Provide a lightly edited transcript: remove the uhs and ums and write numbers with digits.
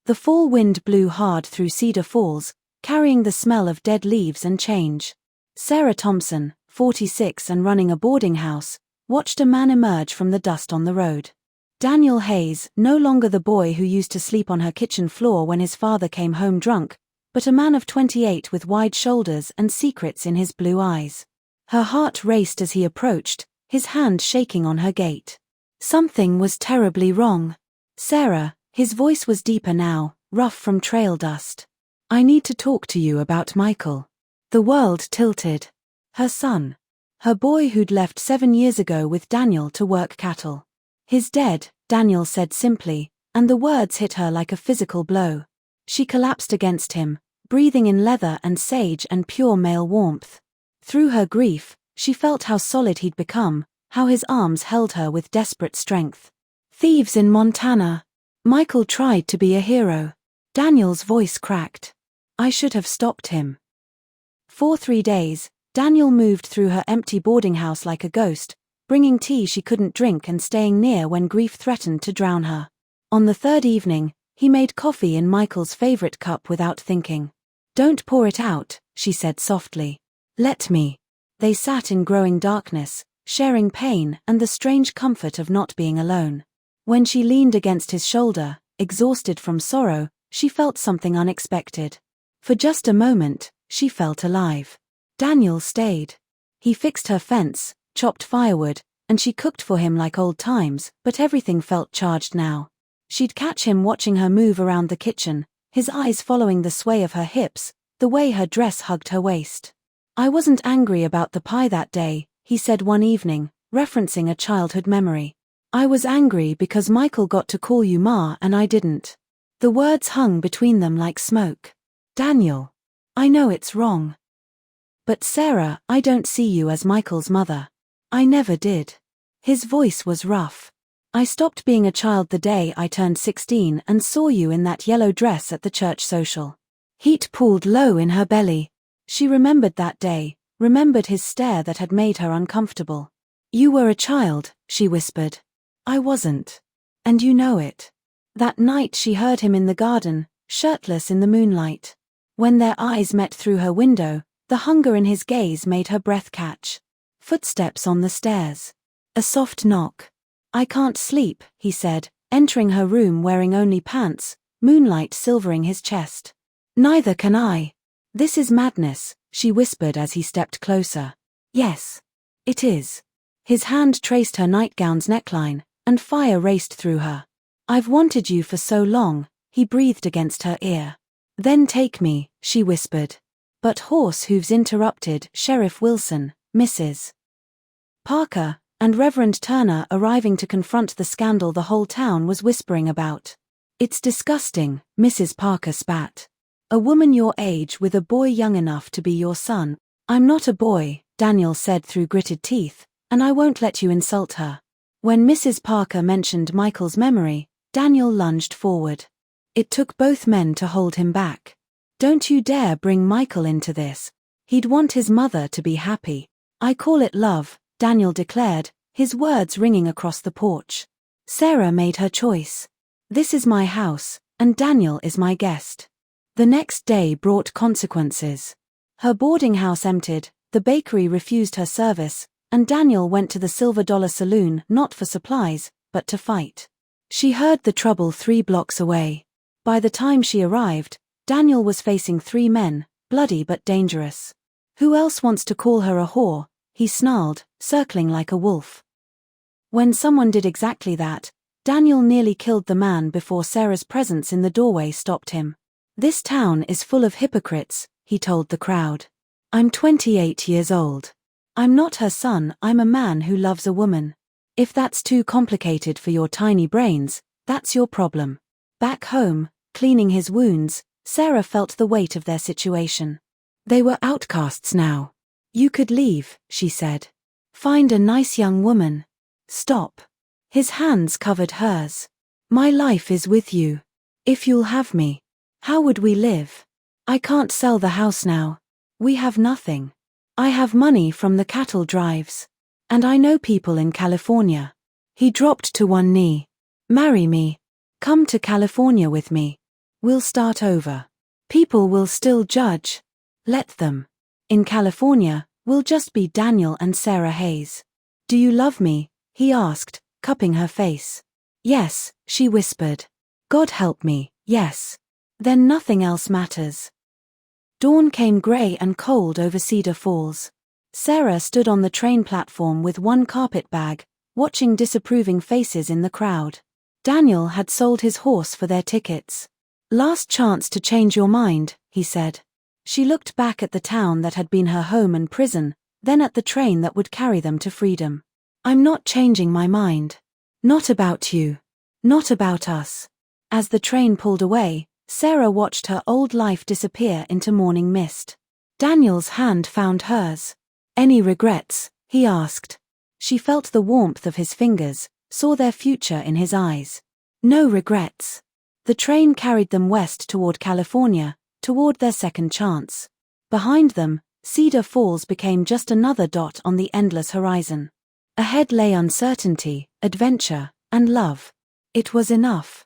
The fall wind blew hard through Cedar Falls, carrying the smell of dead leaves and change. Sarah Thompson, 46 and running a boarding house, watched a man emerge from the dust on the road. Daniel Hayes, no longer the boy who used to sleep on her kitchen floor when his father came home drunk, but a man of 28 with wide shoulders and secrets in his blue eyes. Her heart raced as he approached, his hand shaking on her gate. Something was terribly wrong. "Sarah," his voice was deeper now, rough from trail dust. "I need to talk to you about Michael." The world tilted. Her son. Her boy who'd left 7 years ago with Daniel to work cattle. "He's dead," Daniel said simply, and the words hit her like a physical blow. She collapsed against him, breathing in leather and sage and pure male warmth. Through her grief, she felt how solid he'd become, how his arms held her with desperate strength. "Thieves in Montana. Michael tried to be a hero." Daniel's voice cracked. "I should have stopped him." For 3 days, Daniel moved through her empty boarding house like a ghost, bringing tea she couldn't drink and staying near when grief threatened to drown her. On the 3rd evening, he made coffee in Michael's favorite cup without thinking. "Don't pour it out," she said softly. "Let me." They sat in growing darkness, sharing pain and the strange comfort of not being alone. When she leaned against his shoulder, exhausted from sorrow, she felt something unexpected. For just a moment, she felt alive. Daniel stayed. He fixed her fence, chopped firewood, and she cooked for him like old times, but everything felt charged now. She'd catch him watching her move around the kitchen, his eyes following the sway of her hips, the way her dress hugged her waist. "I wasn't angry about the pie that day," he said one evening, referencing a childhood memory. "I was angry because Michael got to call you Ma and I didn't." The words hung between them like smoke. "Daniel, I know it's wrong. But Sarah, I don't see you as Michael's mother. I never did." His voice was rough. "I stopped being a child the day I turned 16 and saw you in that yellow dress at the church social." Heat pooled low in her belly. She remembered that day, remembered his stare that had made her uncomfortable. "You were a child," she whispered. "I wasn't. And you know it." That night she heard him in the garden, shirtless in the moonlight. When their eyes met through her window, the hunger in his gaze made her breath catch. Footsteps on the stairs. A soft knock. "I can't sleep," he said, entering her room wearing only pants, moonlight silvering his chest. "Neither can I." "This is madness," she whispered as he stepped closer. "Yes. It is." His hand traced her nightgown's neckline, and fire raced through her. "I've wanted you for so long," he breathed against her ear. "Then take me," she whispered. But horse hooves interrupted. Sheriff Wilson, Mrs. Parker, and Reverend Turner arriving to confront the scandal the whole town was whispering about. "It's disgusting," Mrs. Parker spat. "A woman your age with a boy young enough to be your son." "I'm not a boy," Daniel said through gritted teeth, "and I won't let you insult her." When Mrs. Parker mentioned Michael's memory, Daniel lunged forward. It took both men to hold him back. "Don't you dare bring Michael into this. He'd want his mother to be happy." "I call it love," Daniel declared, his words ringing across the porch. "Sarah made her choice. This is my house, and Daniel is my guest." The next day brought consequences. Her boarding house emptied, the bakery refused her service, and Daniel went to the Silver Dollar Saloon not for supplies, but to fight. She heard the trouble 3 blocks away. By the time she arrived, Daniel was facing 3 men, bloody but dangerous. "Who else wants to call her a whore?" he snarled, circling like a wolf. When someone did exactly that, Daniel nearly killed the man before Sarah's presence in the doorway stopped him. "This town is full of hypocrites," he told the crowd. "I'm 28 years old. I'm not her son, I'm a man who loves a woman. If that's too complicated for your tiny brains, that's your problem." Back home, cleaning his wounds, Sarah felt the weight of their situation. They were outcasts now. "You could leave," she said. "Find a nice young woman." "Stop." His hands covered hers. "My life is with you. If you'll have me. How would we live? I can't sell the house now. We have nothing. I have money from the cattle drives. And I know people in California." He dropped to one knee. "Marry me. Come to California with me. We'll start over. People will still judge. Let them. In California, we'll just be Daniel and Sarah Hayes. Do you love me? He asked, cupping her face. Yes, she whispered. God help me, yes. Then nothing else matters. Dawn came gray and cold over Cedar Falls. Sarah stood on the train platform with one carpet bag, watching disapproving faces in the crowd. Daniel had sold his horse for their tickets. Last chance to change your mind, he said. She looked back at the town that had been her home and prison, then at the train that would carry them to freedom. I'm not changing my mind. Not about you. Not about us. As the train pulled away, Sarah watched her old life disappear into morning mist. Daniel's hand found hers. Any regrets? He asked. She felt the warmth of his fingers, saw their future in his eyes. No regrets. The train carried them west toward California, toward their second chance. Behind them, Cedar Falls became just another dot on the endless horizon. Ahead lay uncertainty, adventure, and love. It was enough.